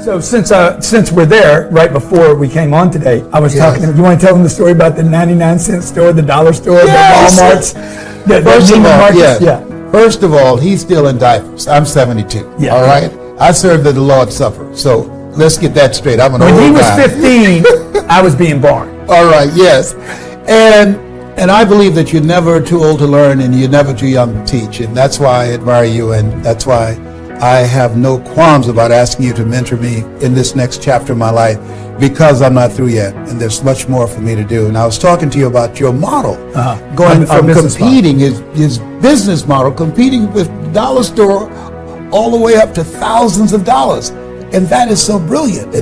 So since we're there, right before we came on today, I was talking to you. Want to tell them the story about the 99-cent store, the dollar store, Yes. the Walmarts? First of all, he's still in diapers. I'm 72. Yeah. All right? I served at the Lord's Supper. So let's get that straight. I'm an old guy. When he was 15, I was being born. All right, yes. And I believe that you're never too old to learn and you're never too young to teach. And that's why I admire you, and that's why I have no qualms about asking you to mentor me in this next chapter of my life, because I'm not through yet and there's much more for me to do. And I was talking to you about your model, going from competing, his business model, competing with dollar store all the way up to thousands of dollars. And that is so brilliant.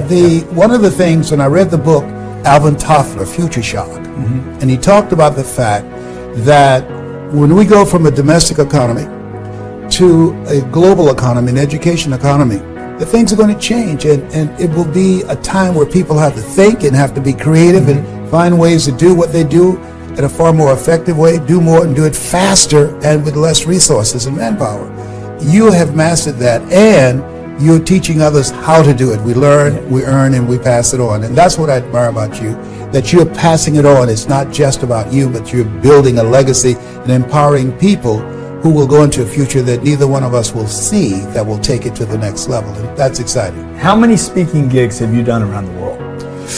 One of the things, when I read the book, Alvin Toffler, Future Shock, and he talked about the fact that when we go from a domestic economy to a global economy, an education economy, the things are going to change, and it will be a time where people have to think and have to be creative and find ways to do what they do in a far more effective way, do more and do it faster and with less resources and manpower. You have mastered that, and you're teaching others how to do it. We learn, we earn, and we pass it on. And that's what I admire about you, that you're passing it on. It's not just about you, but you're building a legacy and empowering people who will go into a future that neither one of us will see, that will take it to the next level. And that's exciting. How many speaking gigs have you done around the world?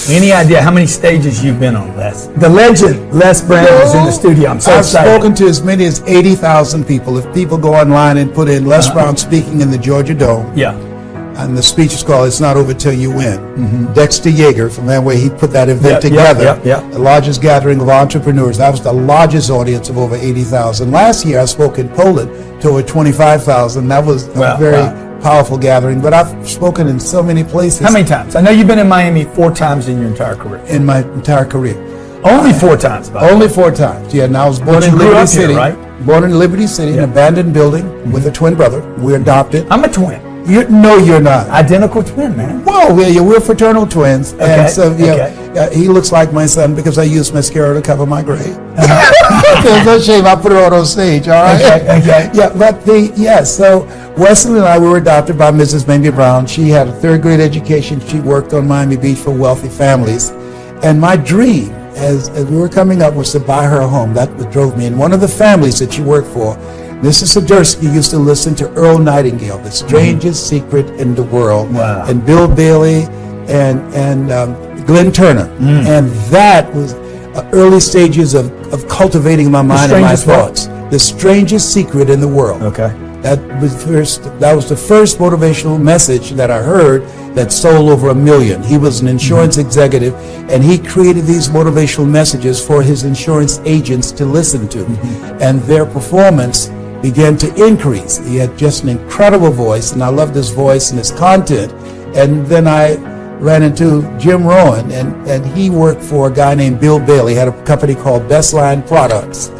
Any idea how many stages you've been on, Les? The legend, Les Brown, is in the studio. I'm so excited. I've spoken to as many as 80,000 people. If people go online and put in Les Brown speaking in the Georgia Dome, and the speech is called "It's Not Over Till You Win." Dexter Yeager from Amway, he put that event together. The largest gathering of entrepreneurs. That was the largest audience of over 80,000. Last year I spoke in Poland to over 25,000. That was a very powerful gathering. But I've spoken in so many places. How many times? I know you've been in Miami 4 times in your entire career. In my entire career. Only 4 times, by the way. Only 4 times. Yeah, and I was born in Liberty City. Right? Born in Liberty City, an abandoned building with a twin brother. We're adopted. I'm a twin. No, you're not. Identical twin, man. Well, we're fraternal twins. Okay. And so, he looks like my son because I use mascara to cover my gray. There's no shame. I put her on stage, all right? Okay. Yeah, but so Wesley and I were adopted by Mrs. Mamie Brown. She had a 3rd grade education. She worked on Miami Beach for wealthy families. And my dream, as we were coming up, was to buy her a home. That's what drove me. And one of the families that she worked for, Mrs. Swiderski, used to listen to Earl Nightingale, The Strangest Secret in the World, and Bill Bailey and Glenn Turner. And that was early stages of cultivating my mind and my thoughts. The Strangest Secret in the World. That was the first motivational message that I heard that sold over 1 million. He was an insurance executive, and he created these motivational messages for his insurance agents to listen to. And their performance began to increase. He had just an incredible voice, and I loved his voice and his content. And then I ran into Jim Rohn, and he worked for a guy named Bill Bailey. He had a company called Bestline Products.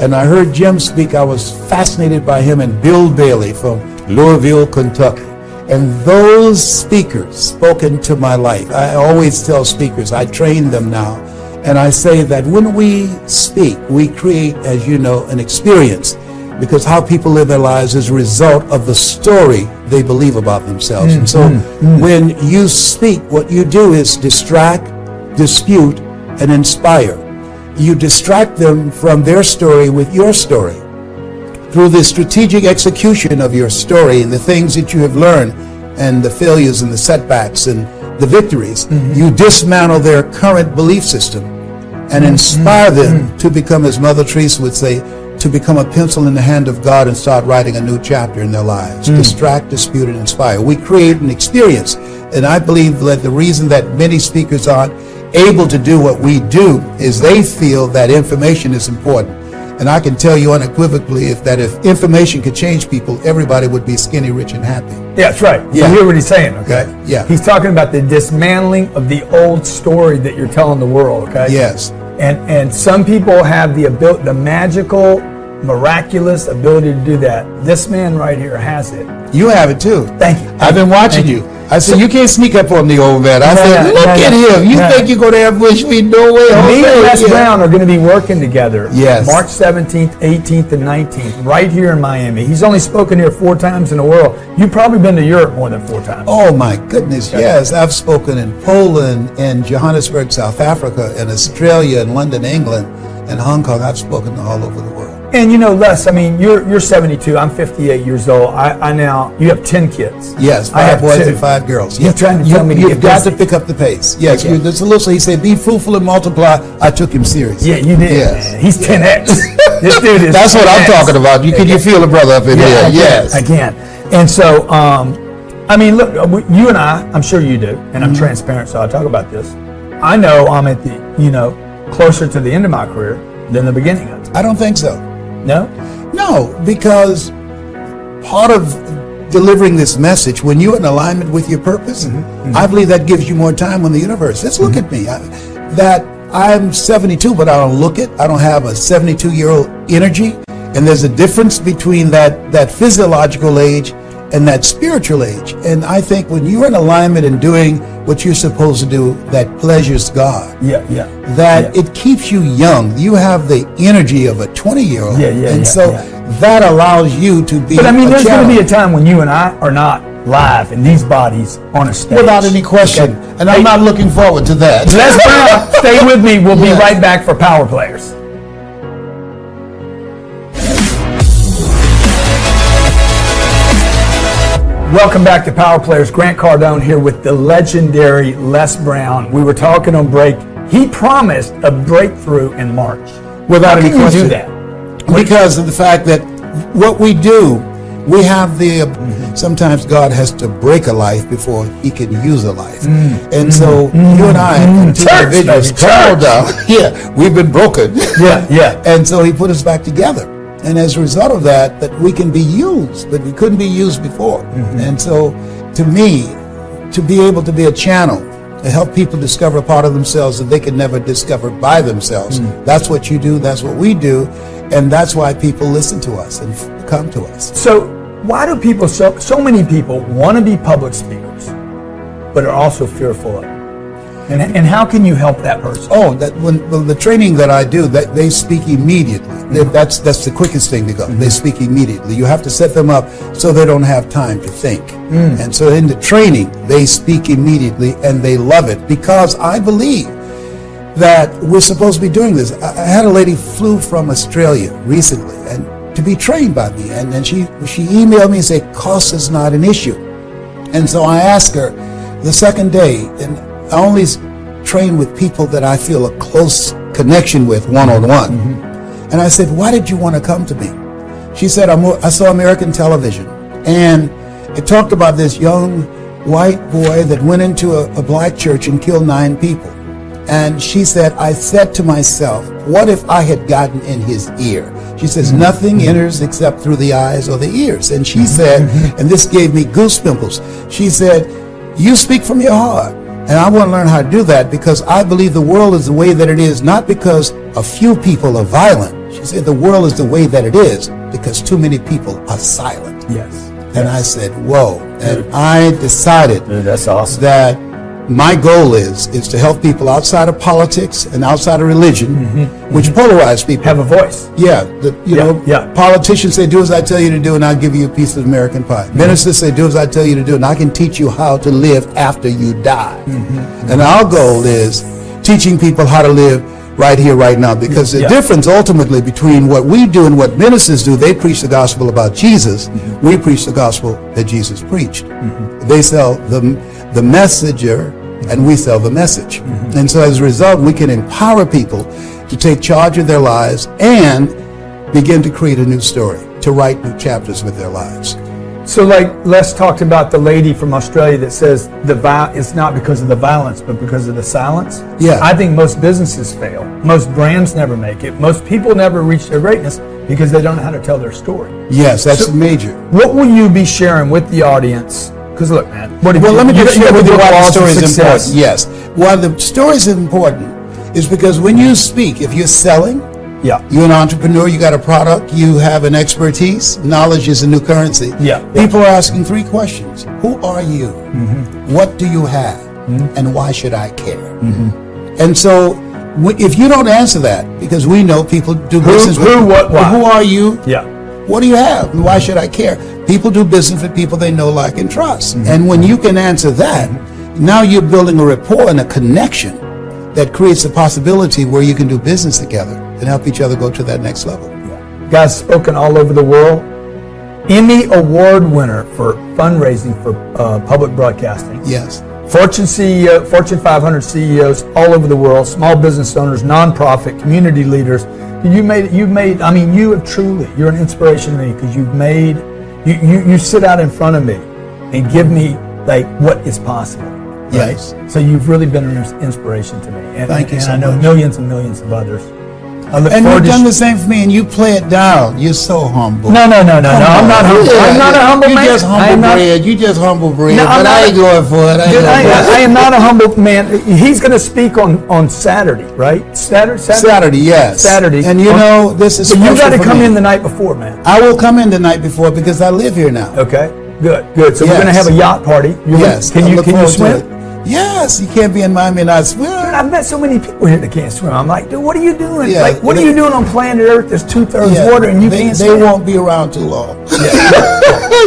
And I heard Jim speak. I was fascinated by him and Bill Bailey from Louisville, Kentucky. And those speakers spoke into my life. I always tell speakers, I train them now, and I say that when we speak, we create, as you know, an experience, because how people live their lives is a result of the story they believe about themselves. And so when you speak, what you do is distract, dispute, and inspire. You distract them from their story with your story. Through the strategic execution of your story and the things that you have learned and the failures and the setbacks and the victories, you dismantle their current belief system and inspire them to become, as Mother Teresa would say, to become a pencil in the hand of God and start writing a new chapter in their lives. Distract, dispute, and inspire. We create an experience, and I believe that the reason that many speakers aren't able to do what we do is they feel that information is important. And I can tell you unequivocally if information could change people, everybody would be skinny, rich, and happy. Yeah, that's right. You hear what he's saying, okay? Yeah. He's talking about the dismantling of the old story that you're telling the world, okay? Yes. And some people have the magical miraculous ability to do that. This man right here has it. You have it too. Thank you. I've been watching you. I said, you can't sneak up on the old man. I said, look at him. You think you're going to ambush me? No way. Me and Les Brown are going to be working together. Yes. March 17th, 18th, and 19th, right here in Miami. He's only spoken here 4 times in the world. You've probably been to Europe more than 4 times. Oh my goodness, yes. I've spoken in Poland, and Johannesburg, South Africa, and Australia, and London, England, and Hong Kong. I've spoken all over the world. And you know, Les, I mean, you're 72. I'm 58 years old. I now, you have 10 kids. Yes, I have 5 boys 2. and 5 girls. You're trying to tell me to you've get got busy. to pick up the pace. Yes, Okay. there's a little. He said, "Be fruitful and multiply." I took him serious. Yeah, you did. Yes. Man. He's 10X. This dude is That's what I'm 10X. talking about. Can you feel the brother up in Yeah, here? I Yes. can. I can. And so, I mean, look, you and I'm sure you do, and I'm transparent, so I'll talk about this. I know I'm at the, closer to the end of my career than the beginning of it. I don't think so. No? No, because part of delivering this message, when you're in alignment with your purpose, I believe that gives you more time on the universe. Let's look at me. I'm 72, but I don't look it. I don't have a 72-year-old energy. And there's a difference between that physiological age and that spiritual age. And I think when you're in alignment and doing what you're supposed to do that pleasures God, that it keeps you young. You have the energy of a 20-year-old. That allows you to be. But I mean, there's going to be a challenge. time when you and I are not live in these bodies on a stage. Without any question. Okay. And I'm not looking forward to that. Les Brown, stay with me. We'll be Yes. right back for Power Players. Welcome back to Power Players. Grant Cardone here with the legendary Les Brown. We were talking on break. He promised a breakthrough in March. Without How any can you do question. that? Because of the fact that what we do, we have the, sometimes God has to break a life before he can use a life. And so you and I, two Church, individuals, baby, calm church. down. Yeah, we've been broken. Yeah. And so he put us back together. And as a result of that we can be used, but we couldn't be used before. And so to me, to be able to be a channel to help people discover a part of themselves that they could never discover by themselves. That's what you do, that's what we do, and that's why people listen to us and come to us. So why do people, so many people want to be public speakers, but are also fearful of it? And how can you help that person? Oh, that when the training that I do, that they speak immediately. That's the quickest thing to go. They speak immediately. You have to set them up so they don't have time to think. And so in the training, they speak immediately and they love it because I believe that we're supposed to be doing this. I had a lady flew from Australia recently and to be trained by me, and then she emailed me and said, cost is not an issue. And so I asked her the second day, and I only train with people that I feel a close connection with one-on-one. And I said, why did you want to come to me? She said, I saw American television, and it talked about this young white boy that went into a black church and killed 9 people. And she said, I said to myself, what if I had gotten in his ear? She says, nothing enters except through the eyes or the ears. And she said, and this gave me goosebumps, she said, you speak from your heart. And I want to learn how to do that because I believe the world is the way that it is, not because a few people are violent. She said the world is the way that it is because too many people are silent. Yes. And I said, whoa. And I decided That's awesome. that my goal is to help people outside of politics and outside of religion, which polarize people. Have a voice. Yeah, politicians say, do as I tell you to do and I'll give you a piece of American pie. Ministers say, do as I tell you to do and I can teach you how to live after you die. And our goal is teaching people how to live right here, right now, because the difference ultimately between what we do and what ministers do, they preach the gospel about Jesus, we preach the gospel that Jesus preached. They sell the messenger and we sell the message. And so as a result, we can empower people to take charge of their lives and begin to create a new story, to write new chapters with their lives. So like Les talked about the lady from Australia that says it's not because of the violence, but because of the silence. Yeah. I think most businesses fail. Most brands never make it. Most people never reach their greatness because they don't know how to tell their story. Yes, that's major. What will you be sharing with the audience? Because look, man. Let me just share with you why the story is important. Yes. Why the story is important is because when you speak, if you're selling Yeah. You're an entrepreneur, you got a product, you have an expertise. Knowledge is a new currency. Yeah. People are asking 3 questions. Who are you? What do you have? And why should I care? And so if you don't answer that, because we know people do business with who, what, why? Who are you? Yeah. What do you have? And why should I care? People do business with people they know, like, and trust. And when you can answer that, now you're building a rapport and a connection that creates a possibility where you can do business together and help each other go to that next level. Guys spoken all over the world. Emmy Award winner for fundraising for public broadcasting. Yes. Fortune CEO, Fortune 500 CEOs all over the world, small business owners, nonprofit, community leaders. You've made. I mean, you have truly. You're an inspiration to me because you've made. You sit out in front of me and give me like what is possible. Right? Yes. So you've really been an inspiration to me. And, Thank you and so I know much. millions and millions of others. I look And forward you've to done the same for me, and you play it down. You're so humble. No. I'm not humble. I'm not a humble you man. Just I am humble not- bread. You just humble bread. No, I'm but not- I ain't going for it. Dude, I am not a humble man. He's going to speak on Saturday, right? Saturday, yes. Saturday. And you know, this is So you special got to for come me. in the night before, man. I will come in the night before because I live here now. Okay. Good. So we're Yes. going to have a yacht party. Yes. Can I you look can you forward to swim? it. Yes. You can't be in Miami and not swim. Dude, I've met so many people here that can't swim. I'm like, dude, what are you doing? Yeah, Like, what are you doing on planet Earth? There's 2/3 Yeah. water and you they, can't They swim. won't be around too long.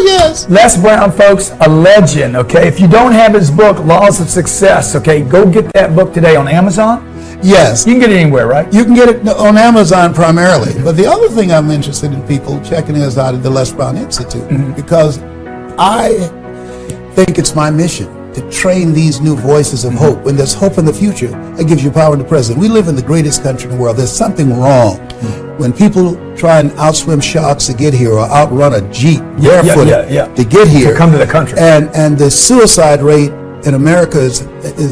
Yes. Les Brown, folks, a legend, okay? If you don't have his book, Laws of Success, okay, go get that book today on Amazon. Yes. You can get it anywhere, right? You can get it on Amazon primarily. But the other thing I'm interested in people checking us out at the Les Brown Institute because I think it's my mission to train these new voices of hope. When there's hope in the future, it gives you power in the present. We live in the greatest country in the world. There's something wrong when people try and outswim sharks to get here or outrun a Jeep barefooted to get here. To come to the country. And the suicide rate in America is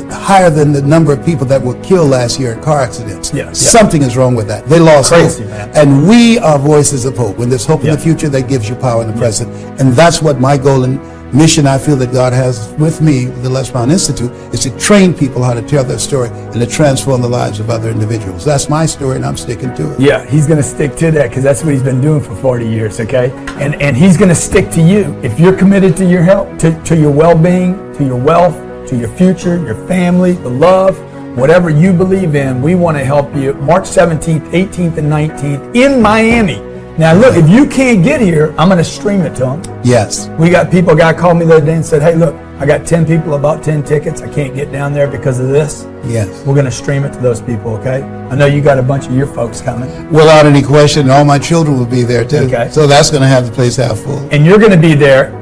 higher than the number of people that were killed last year in car accidents. Yeah. Something is wrong with that. They lost Crazy, hope. man. And we are voices of hope. When there's hope in Yeah. the future, that gives you power in the present. And that's what my goal and mission I feel that God has with me, the Les Brown Institute, is to train people how to tell their story and to transform the lives of other individuals. That's my story, and I'm sticking to it. Yeah, he's going to stick to that because that's what he's been doing for 40 years, okay? And he's going to stick to you. If you're committed to your health, to your well-being, to your wealth, to your future, your family, the love, whatever you believe in, we want to help you. March 17th, 18th, and 19th in Miami. Now, look, if you can't get here, I'm going to stream it to them. Yes. We got people, a guy called me the other day and said, hey, look, I got 10 people, about 10 tickets. I can't get down there because of this. Yes. We're going to stream it to those people, okay? I know you got a bunch of your folks coming. Without any question, all my children will be there too. Okay. So that's going to have the place half full. And you're going to be there.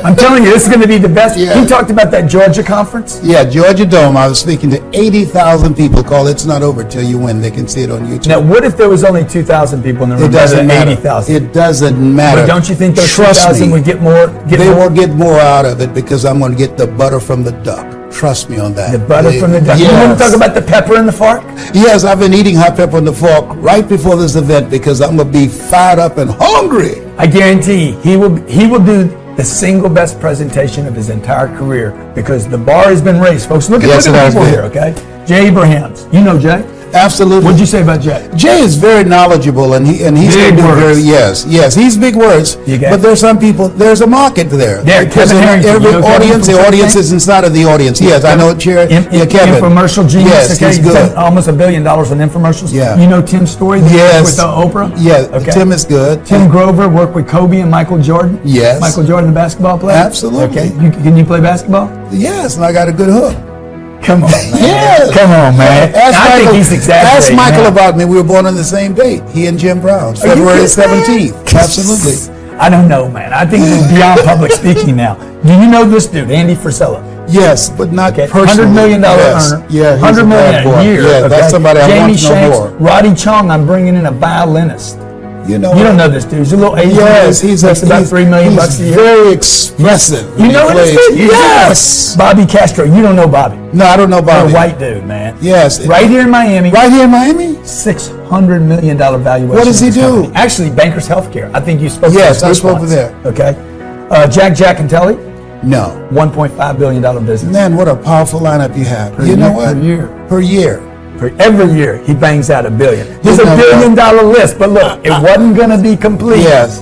I'm telling you, this is going to be the best. Yeah. He talked about that Georgia conference. Yeah, Georgia Dome. I was speaking to 80,000 people. Call It's Not Over Till You Win. They can see it on YouTube. Now, what if there was only 2,000 people in the room? It doesn't rather than matter. 80,000? It doesn't matter. But don't you think those Trust 2,000 me. would get more? They will get more out of it because I'm going to get the butter from the duck. Trust me on that. The butter from the duck. Yes. You want to talk about the pepper in the fork? Yes, I've been eating hot pepper on the fork right before this event because I'm going to be fired up and hungry. I guarantee he will do the single best presentation of his entire career because the bar has been raised. Folks, look at Yes, the it has people been. here, okay? Jay Abrahams. You know Jay? Absolutely. What'd you say about Jay? Jay is very knowledgeable and he's Big gonna do words. yes, he's big words. You got But it. there's some people. There's a market there. There, Because Kevin Harrington. every You know Kevin audience, from the audience Shark is inside of the audience. Yes, I know. Chair. Yeah, Kevin. Infomercial genius. Yes, okay? he's He's done good. almost $1 billion in infomercials. Yeah. You know Tim's story that he Yes. worked with Oprah? Yeah, Okay. Tim is good. Tim Grover worked with Kobe and Michael Jordan. Yes. Michael Jordan, the basketball player. Absolutely. Okay. Can you play basketball? Yes, and I got a good hook. Come on, man. Yes. Come on, man. I think he's exaggerating. Ask Michael man. about me. We were born on the same date. He and Jim Brown, you February kidding, 17th. Absolutely. I don't know, man. I think this is beyond public speaking now. Do you know this dude, Andy Frisella? Yes, but not Okay, personally. $100 million yes. earner. Yeah, he's $100 a million bad a boy. year. Yeah, okay? that's somebody I Jamie want to know Shanks, more. Roddy Chong, I'm bringing in a violinist. You know, You don't know this dude. He's a little Asian. Yes, dude. he's Makes about he's- $3 million he's a year. very expressive. You when know he this plays. dude? Yes. Bobby Castro. You don't know Bobby. No, I don't know He's about a white dude, man. Yes. Right here in Miami. Right here in Miami? $600 million valuation. What does he of this do? company. Actually, Bankers Healthcare. I think you spoke to Yes, this I group spoke once. there. Okay. Jack and Telly, No. $1.5 billion business. Man, what a powerful lineup you have. You know what? Per year. Per year. For every year, he bangs out $1 billion. There's a You know $1 billion list, but look, it wasn't going to be complete Yes.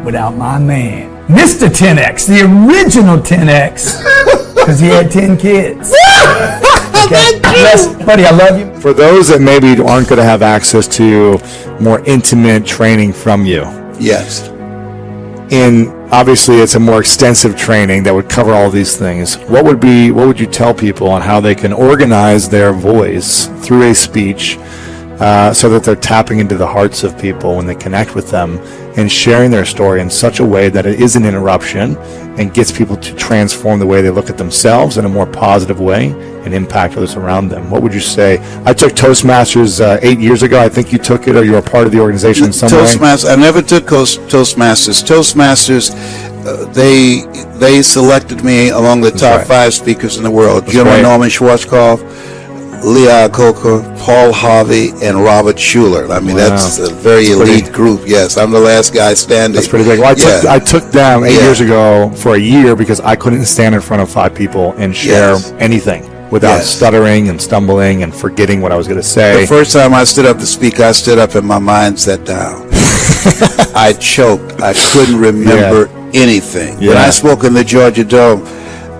without my man, Mr. 10X, the original 10X, because he had 10 kids. Okay? Yes, buddy, I love you. For those that maybe aren't going to have access to more intimate training from you, Yes. in obviously it's a more extensive training that would cover all these things. What would you tell people on how they can organize their voice through a speech so that they're tapping into the hearts of people when they connect with them and sharing their story in such a way that it is an interruption and gets people to transform the way they look at themselves in a more positive way and impact others around them? What would you say? I took Toastmasters 8 years ago. I think you took it, or you were part of the organization in some way. Toastmasters. I never took Toastmasters. Toastmasters, they selected me among the top right. 5 speakers in the world. General right. Norman Schwarzkopf, Lee Iacocca, Paul Harvey, and Robert Schuller. I mean, Wow. that's a very elite group. Yes, I'm the last guy standing. That's pretty big. Well, I took them 8 Yeah. years ago for a year because I couldn't stand in front of 5 people and share Yes. anything without Yes. stuttering and stumbling and forgetting what I was going to say. The first time I stood up to speak, I stood up and my mind sat down. I choked. I couldn't remember anything. When Yeah. I spoke in the Georgia Dome,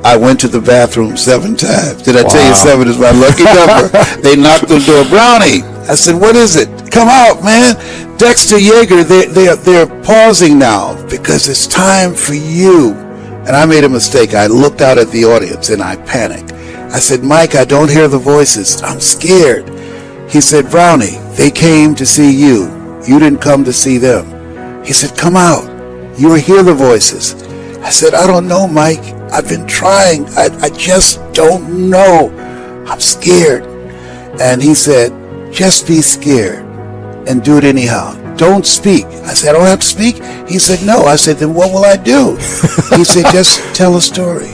I went to the bathroom 7 times. Did I tell you 7 is my lucky number? They knocked on the door. Brownie. I said, what is it? Come out, man. Dexter Yeager, they're pausing now because it's time for you. And I made a mistake. I looked out at the audience and I panicked. I said, Mike, I don't hear the voices. I'm scared. He said, Brownie, they came to see you. You didn't come to see them. He said, come out. You will hear the voices. I said, I don't know, Mike. I've been trying. I just don't know. I'm scared. And he said, just be scared and do it anyhow. Don't speak. I said, I don't have to speak? He said, no. I said, then what will I do? He said, just tell a story.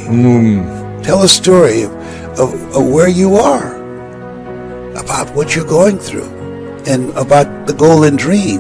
Tell a story of where you are, about what you're going through, and about the goal and dream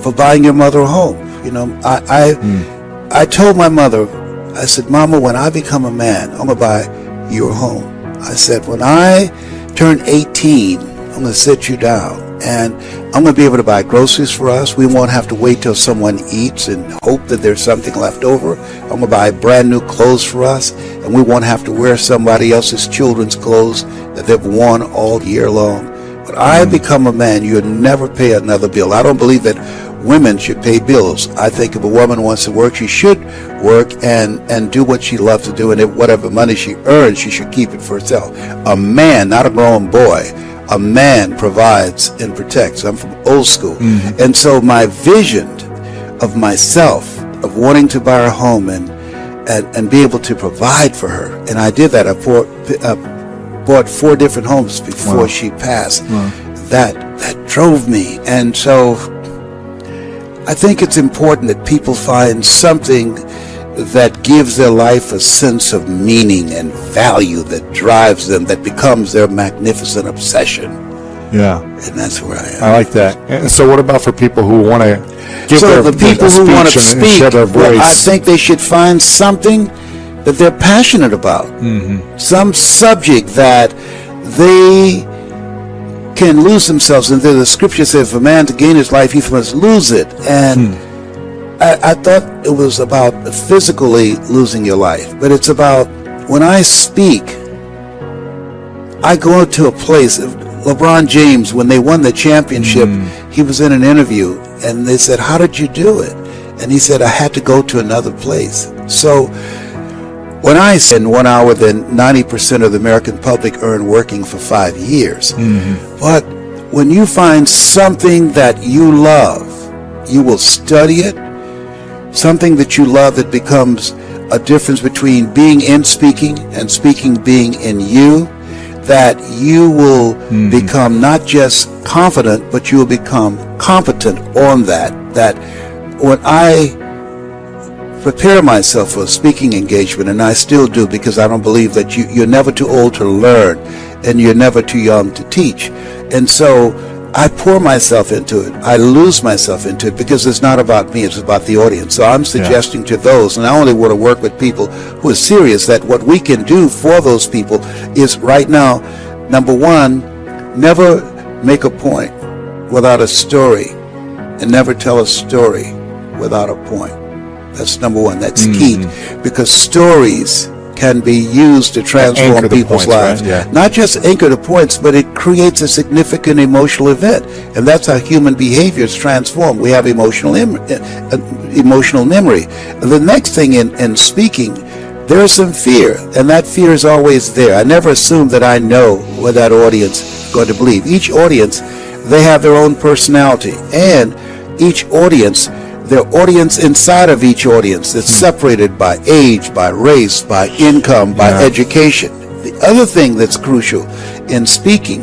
for buying your mother a home. You know, I told my mother, I said, Mama, when I become a man, I'm going to buy you a home. I said, when I turn 18, I'm going to sit you down and I'm going to be able to buy groceries for us. We won't have to wait till someone eats and hope that there's something left over. I'm going to buy brand new clothes for us, and we won't have to wear somebody else's children's clothes that they've worn all year long. When I become a man, you'll never pay another bill. I don't believe that women should pay bills. I think if a woman wants to work, she should work and do what she loves to do, and if whatever money she earns, she should keep it for herself. A man, not a grown boy, a man provides and protects. I'm from old school. And so my vision of myself, of wanting to buy her home and be able to provide for her, and I did that. I bought 4 different homes before she passed. That drove me. And so I think it's important that people find something that gives their life a sense of meaning and value, that drives them, that becomes their magnificent obsession. Yeah. And that's where I am. I like that. And so what about for people who want to give So their the people who want to speech and speak, share their voice? well, I think they should find something that they're passionate about. Some subject that they can lose themselves in. The scripture says, for man to gain his life, he must lose it. And I thought it was about physically losing your life, but it's about when I speak, I go to a place. LeBron James, when they won the championship, he was in an interview and they said, how did you do it? And he said, I had to go to another place. So when I said in 1 hour, then 90% of the American public earn working for 5 years. But when you find something that you love, you will study it. Something that you love that becomes a difference between being in speaking and speaking being in you, that you will become not just confident, but you will become competent on that. That when I prepare myself for a speaking engagement, and I still do, because I don't believe that you're never too old to learn and you're never too young to teach. And so I pour myself into it. I lose myself into it because it's not about me, it's about the audience. So I'm suggesting to those, and I only want to work with people who are serious, that what we can do for those people is right now, number one, Never make a point without a story, and never tell a story without a point. That's number one. That's key, because stories can be used to transform Anchor the people's points, lives. right? Yeah. Not just anchor the points, but it creates a significant emotional event, and that's how human behavior is transformed. We have emotional memory. The next thing in speaking, there is some fear, and that fear is always there. I never assume that I know what that audience is going to believe. Each audience, they have their own personality, and each audience, their audience inside of each audience is separated by age, by race, by income, by education. The other thing that's crucial in speaking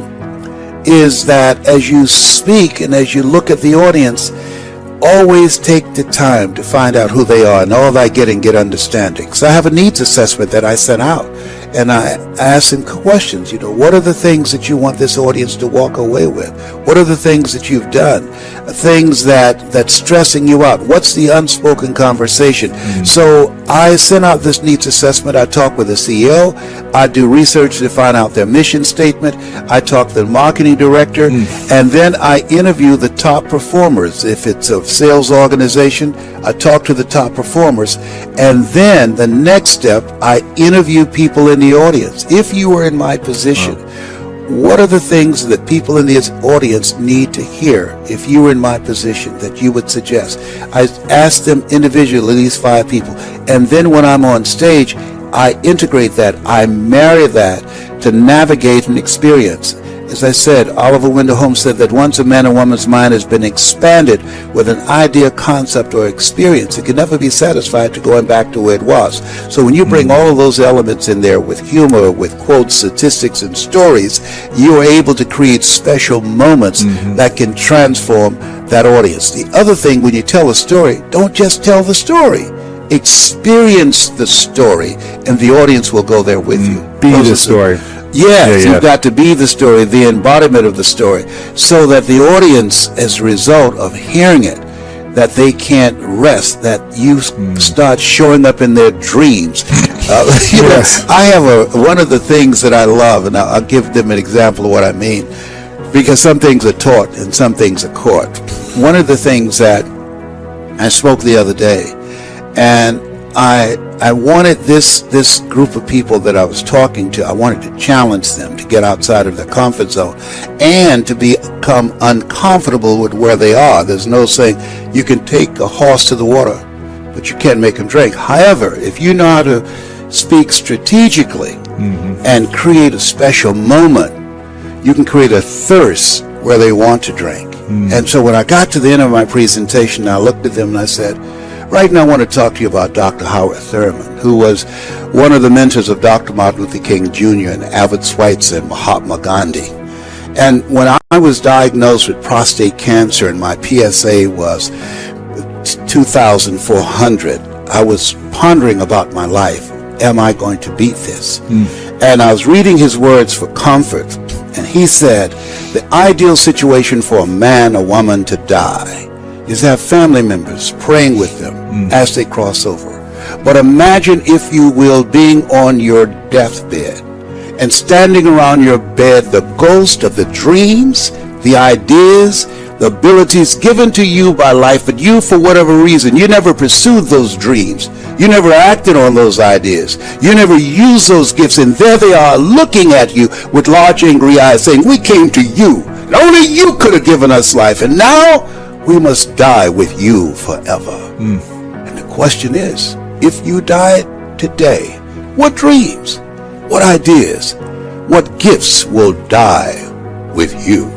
is that as you speak and as you look at the audience, always take the time to find out who they are, and all that get understanding. So I have a needs assessment that I sent out, and I ask them questions. What are the things that you want this audience to walk away with? What are the things that you've done? Things that's stressing you out? What's the unspoken conversation? So I sent out this needs assessment. I talk with the CEO. I do research to find out their mission statement. I talk to the marketing director, and then I interview the top performers. If it's a sales organization, I talk to the top performers, and then the next step, I interview people in the audience. If you were in my position, what are the things that people in this audience need to hear if you were in my position that you would suggest? I ask them individually, at least 5 people, and then when I'm on stage, I integrate that, I marry that to navigate an experience. As I said, Oliver Wendell Holmes said that once a man or woman's mind has been expanded with an idea, concept, or experience, it can never be satisfied to going back to where it was. So when you bring all of those elements in there with humor, with quotes, statistics, and stories, you are able to create special moments that can transform that audience. The other thing, when you tell a story, don't just tell the story. Experience the story, and the audience will go there with you. Be the story. Yes, you've got to be the story, the embodiment of the story, so that the audience, as a result of hearing it, that they can't rest, that you start showing up in their dreams. I have one of the things that I love, and I'll give them an example of what I mean, because some things are taught and some things are caught. One of the things that I spoke the other day, and I wanted this group of people that I was talking to, I wanted to challenge them to get outside of their comfort zone and to become uncomfortable with where they are. There's no saying you can take a horse to the water, but you can't make him drink. However, if you know how to speak strategically and create a special moment, you can create a thirst where they want to drink. And so when I got to the end of my presentation, I looked at them and I said, right now I want to talk to you about Dr. Howard Thurman, who was one of the mentors of Dr. Martin Luther King Jr. and Albert Schweitzer and Mahatma Gandhi. And when I was diagnosed with prostate cancer and my PSA was 2,400, I was pondering about my life. Am I going to beat this? And I was reading his words for comfort, and he said, the ideal situation for a man or woman to die is to have family members praying with them as they cross over. But imagine, if you will, being on your deathbed and standing around your bed, the ghost of the dreams, the ideas, the abilities given to you by life, but you, for whatever reason, you never pursued those dreams. You never acted on those ideas. You never used those gifts, and there they are looking at you with large angry eyes saying, we came to you. And only you could have given us life, and now we must die with you forever. And the question is, if you died today, what dreams, what ideas, what gifts will die with you?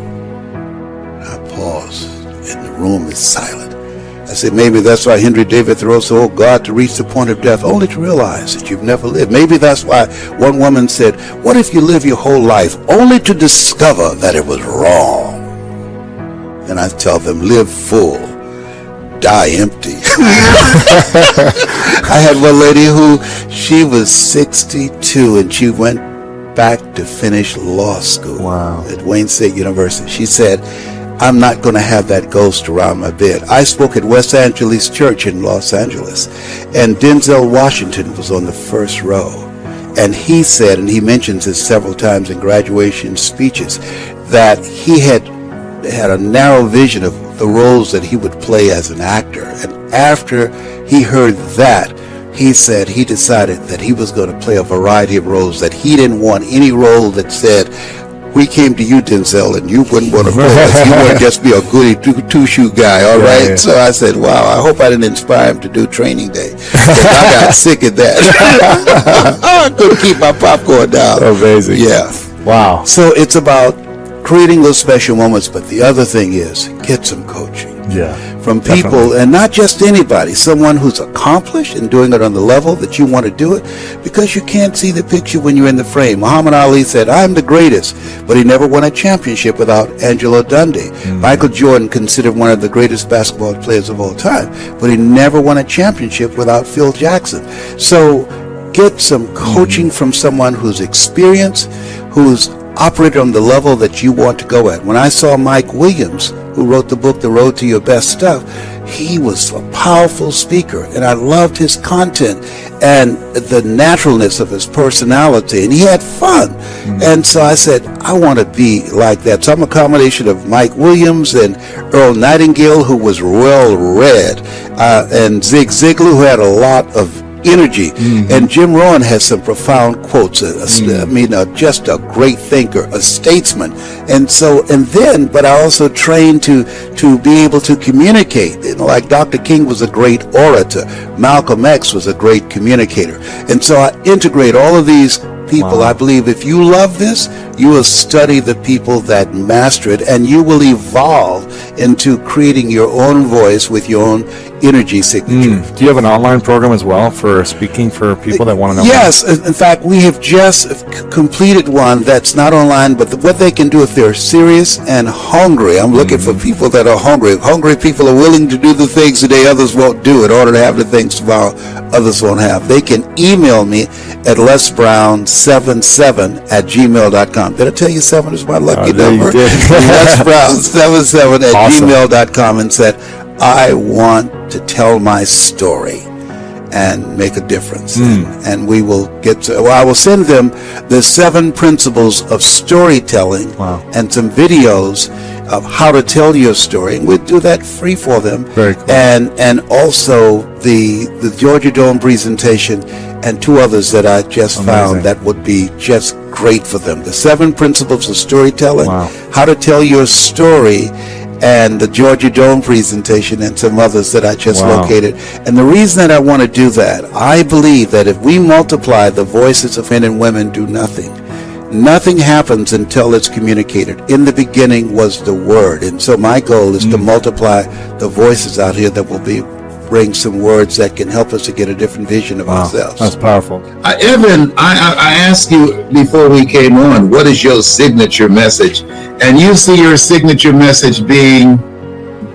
I pause, and the room is silent. I said, maybe that's why Henry David Thoreau said, oh God, to reach the point of death, only to realize that you've never lived. Maybe that's why one woman said, what if you live your whole life only to discover that it was wrong? And I tell them, live full, die empty. I had one lady who, she was 62 and she went back to finish law school at Wayne State University. She said, I'm not going to have that ghost around my bed. I spoke at West Angeles Church in Los Angeles, and Denzel Washington was on the first row. And he said, and he mentions this several times in graduation speeches, that he had a narrow vision of the roles that he would play as an actor. And after he heard that, he said he decided that he was going to play a variety of roles, that he didn't want any role that said, we came to you, Denzel, and you wouldn't want to play us. You want to just be a goody two-shoe guy, all right? Yeah. So I said, wow, I hope I didn't inspire him to do Training Day. 'Cause I got sick of that. I couldn't keep my popcorn down. Amazing. Yeah. Wow. So it's about creating those special moments, but the other thing is get some coaching. Yeah. From people, and not just anybody, someone who's accomplished and doing it on the level that you want to do it, because you can't see the picture when you're in the frame. Muhammad Ali said, I'm the greatest, but he never won a championship without Angelo Dundee. Michael Jordan, considered one of the greatest basketball players of all time, but he never won a championship without Phil Jackson. So get some coaching from someone who's experienced, who's operated on the level that you want to go at. When I saw Mike Williams, who wrote the book, The Road to Your Best Stuff, he was a powerful speaker, and I loved his content and the naturalness of his personality, and he had fun. And so I said, I want to be like that. So I'm a combination of Mike Williams and Earl Nightingale, who was well-read, and Zig Ziglar, who had a lot of energy. And Jim Rohn has some profound quotes. Just a great thinker, a statesman. But I also trained to be able to communicate. Like Dr. King was a great orator. Malcolm X was a great communicator. And so I integrate all of these people. Wow. I believe if you love this, you will study the people that master it, and you will evolve into creating your own voice with your own energy signature. Do you have an online program as well for speaking for people that want to know Yes, in fact, we have just completed one that's not online, but what they can do if they're serious and hungry. I'm looking for people that are hungry. Hungry people are willing to do the things today others won't do in order to have the things tomorrow others won't have. They can email me at lesbrown77@gmail.com. Did I tell you 7 is my lucky number? You did. lesbrown77@gmail.com and said, I want to tell my story and make a difference. And we will I will send them the 7 principles of storytelling and some videos of how to tell your story. And we'll do that free for them. Very cool. And also the Georgia Dome presentation and 2 others that I just found that would be just great for them. The 7 principles of storytelling, how to tell your story, and the Georgia Dome presentation and some others that I just located. And the reason that I want to do that, I believe that if we multiply the voices of men and women do nothing. Nothing happens until it's communicated. In the beginning was the Word. And so my goal is to multiply the voices out here that will bring some words that can help us to get a different vision of ourselves. That's powerful. Evan, I asked you before we came on, what is your signature message? And you see your signature message being?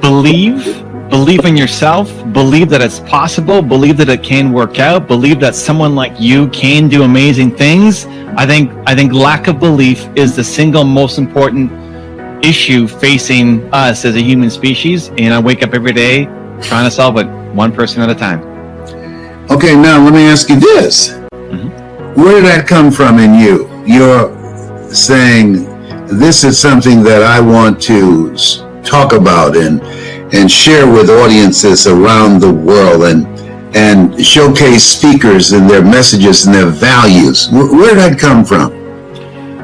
Believe in yourself, believe that it's possible, believe that it can work out, believe that someone like you can do amazing things. I think lack of belief is the single most important issue facing us as a human species, and I wake up every day trying to solve it one person at a time. Okay, now let me ask you this. Where did that come from in you? You're saying, this is something that I want to talk about and share with audiences around the world and showcase speakers and their messages and their values. Where did that come from?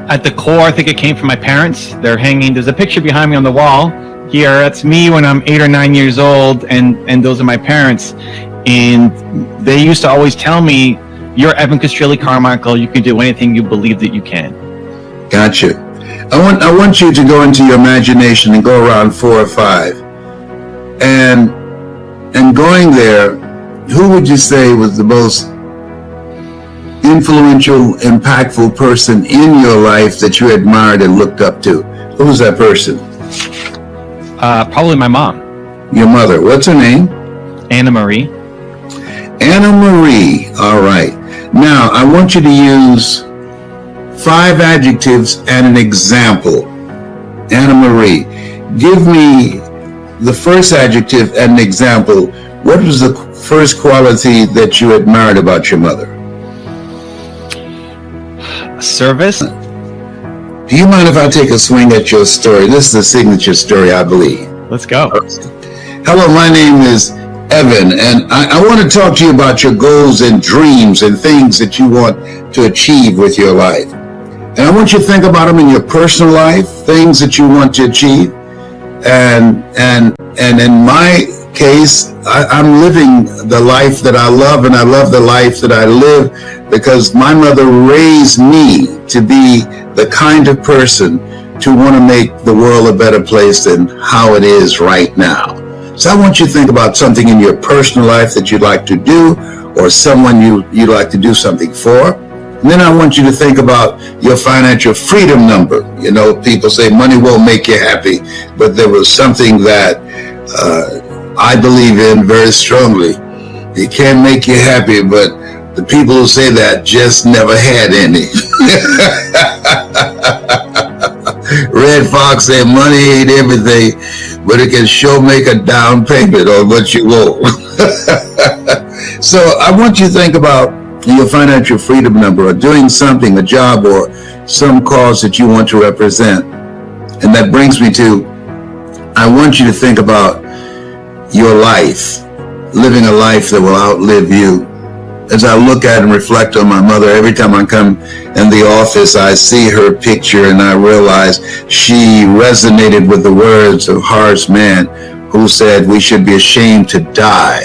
At the core, I think it came from my parents. There's a picture behind me on the wall here. That's me when I'm 8 or 9 years old, and those are my parents. And they used to always tell me, you're Evan Castrilli Carmichael, you can do anything you believe that you can. Gotcha. I want you to go into your imagination and go around 4 or 5. And going there, who would you say was the most influential, impactful person in your life that you admired and looked up to? Who was that person? Probably my mom, Your mother. What's her name? Anna Marie. Anna Marie. All right. Now, I want you to use 5 adjectives and an example. Anna Marie, give me the first adjective and an example. What was the first quality that you admired about your mother? Service. Do you mind if I take a swing at your story? This is a signature story, I believe. Let's go. Hello, my name is Evan, and I want to talk to you about your goals and dreams and things that you want to achieve with your life. And I want you to think about them in your personal life, things that you want to achieve. And in my case, I'm living the life that I love, and I love the life that I live because my mother raised me to be the kind of person to want to make the world a better place than how it is right now. So I want you to think about something in your personal life that you'd like to do, or someone you'd like to do something for. And then I want you to think about your financial freedom number. You know, people say money won't make you happy, but there was something that I believe in very strongly. It can make you happy, but the people who say that just never had any. Red Fox said money ain't everything, but it can sure make a down payment on what you owe. So I want you to think about your financial freedom number, or doing something, a job or some cause that you want to represent. And that brings me to, I want you to think about your life, living a life that will outlive you. As I look at and reflect on my mother, every time I come in the office, I see her picture and I realize she resonated with the words of Horace Mann, who said we should be ashamed to die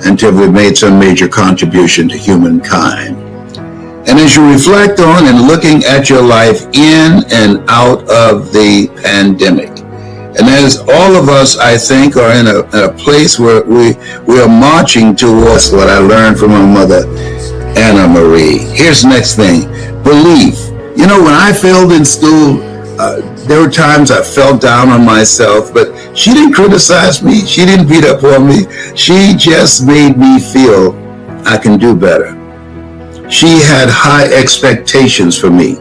until we've made some major contribution to humankind. And as you reflect on and looking at your life in and out of the pandemic, and as all of us, I think, are in a place where we are marching towards what I learned from my mother, Anna Marie. Here's the next thing, belief. You know, when I failed in school, there were times I fell down on myself, but she didn't criticize me. She didn't beat up on me. She just made me feel I can do better. She had high expectations for me.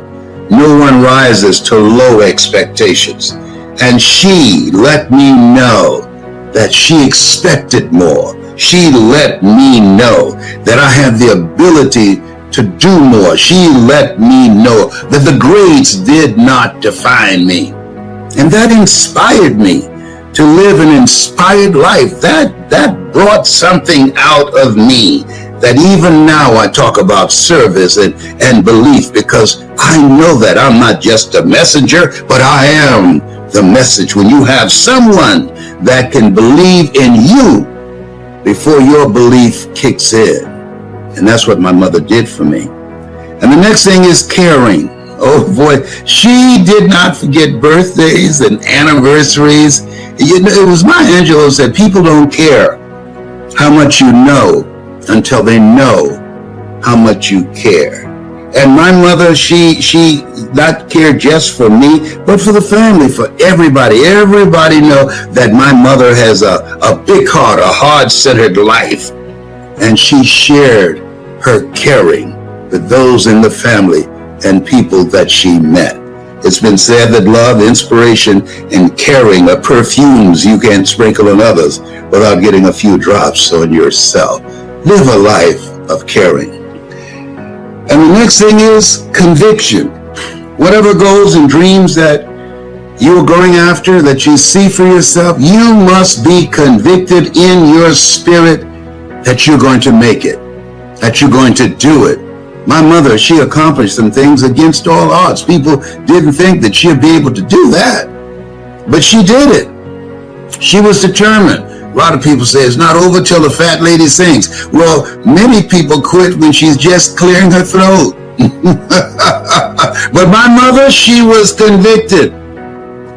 No one rises to low expectations. And she let me know that she expected more. She let me know that I had the ability to do more. She let me know that the grades did not define me. And that inspired me to live an inspired life. That brought something out of me that even now I talk about service and belief, because I know that I'm not just a messenger, but I am the message. When you have someone that can believe in you before your belief kicks in. And that's what my mother did for me. And the next thing is caring. Oh boy, she did not forget birthdays and anniversaries. You know, it was Maya Angelou who said, people don't care how much you know until they know how much you care. And my mother, she not cared just for me, but for the family, for everybody. Everybody know that my mother has a big heart, a heart-centered life. And she shared her caring with those in the family and people that she met. It's been said that love, inspiration, and caring are perfumes you can sprinkle on others without getting a few drops on yourself. Live a life of caring. And the next thing is conviction. Whatever goals and dreams that you are going after, that you see for yourself, you must be convicted in your spirit that you're going to make it, that you're going to do it. My mother, she accomplished some things against all odds. People didn't think that she'd be able to do that, but she did it. She was determined. A lot of people say it's not over till the fat lady sings. Well, many people quit when she's just clearing her throat. But my mother, she was convicted.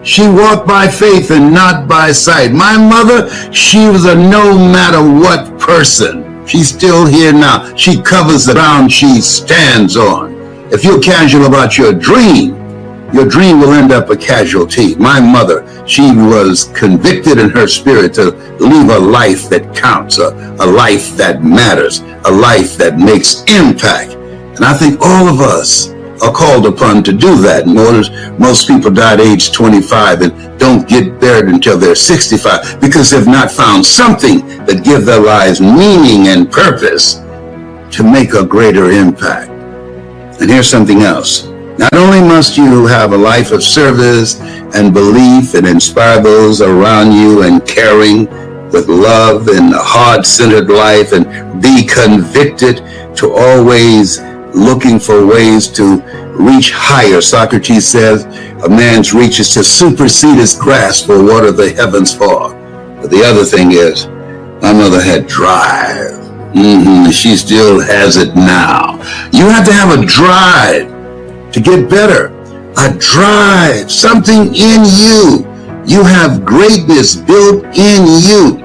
She walked by faith and not by sight. My mother, she was a no matter what person. She's still here now. She covers the ground she stands on. If you're casual about your dream will end up a casualty. My mother, she was convicted in her spirit to live a life that counts, a life that matters, a life that makes impact. And I think all of us are called upon to do that. Most people die at age 25 and don't get buried until they're 65 because they've not found something that gives their lives meaning and purpose to make a greater impact. And here's something else. Not only must you have a life of service and belief and inspire those around you and caring with love and a heart-centered life and be convicted to always looking for ways to reach higher. Socrates says a man's reach is to supersede his grasp for what are the heavens for. But the other thing is, my mother had drive. She still has it now. You have to have a drive to get better. A drive, something in you. You have greatness built in you.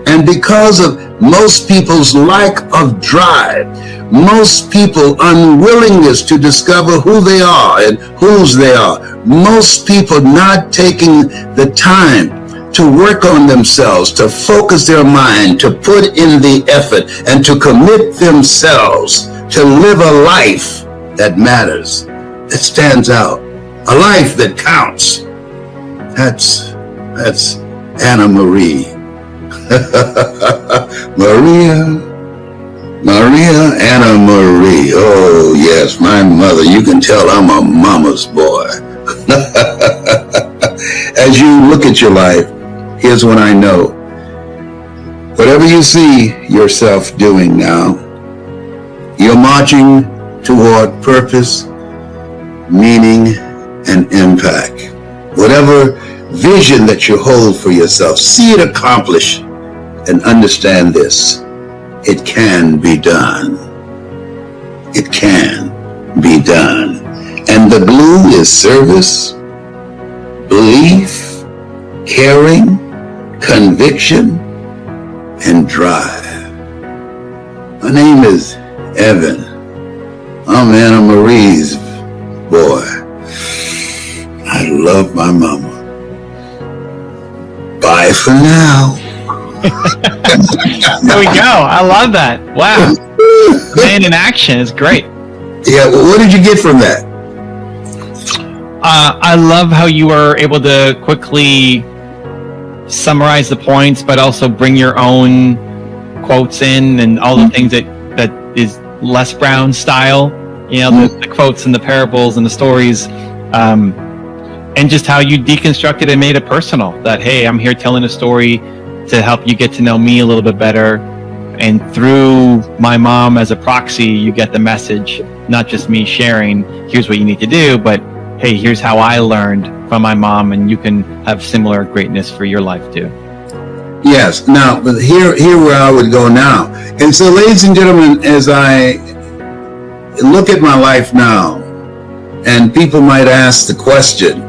And because of most people's lack of drive, most people unwillingness to discover who they are and whose they are, most people not taking the time to work on themselves, to focus their mind, to put in the effort, and to commit themselves to live a life that matters, that stands out, a life that counts. That's Anna Marie. Maria Anna Marie. Oh yes, my mother. You can tell I'm a mama's boy. As you look at your life, here's what I know. Whatever you see yourself doing now, you're marching toward purpose, meaning, and impact. Whatever vision that you hold for yourself, see it accomplished and understand this. It can be done. It can be done. And the glue is service, belief, caring, conviction, and drive. My name is Evan. I'm Anna Marie's boy. I love my mama. Bye for now. There we go. I love that. Wow. Man in action is great. Yeah, well, what did you get from that? I love how you were able to quickly summarize the points, but also bring your own quotes in and all the things that is Les Brown style. You know, the quotes and the parables and the stories. And just how you deconstructed and made it personal. That, hey, I'm here telling a story to help you get to know me a little bit better. And through my mom as a proxy, you get the message, not just me sharing, here's what you need to do, but hey, here's how I learned from my mom, and you can have similar greatness for your life too. Yes. Now, but here where I would go now. And so, ladies and gentlemen, as I look at my life now, and people might ask the question,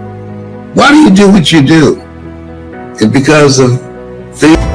why do you do what you do? It's because of things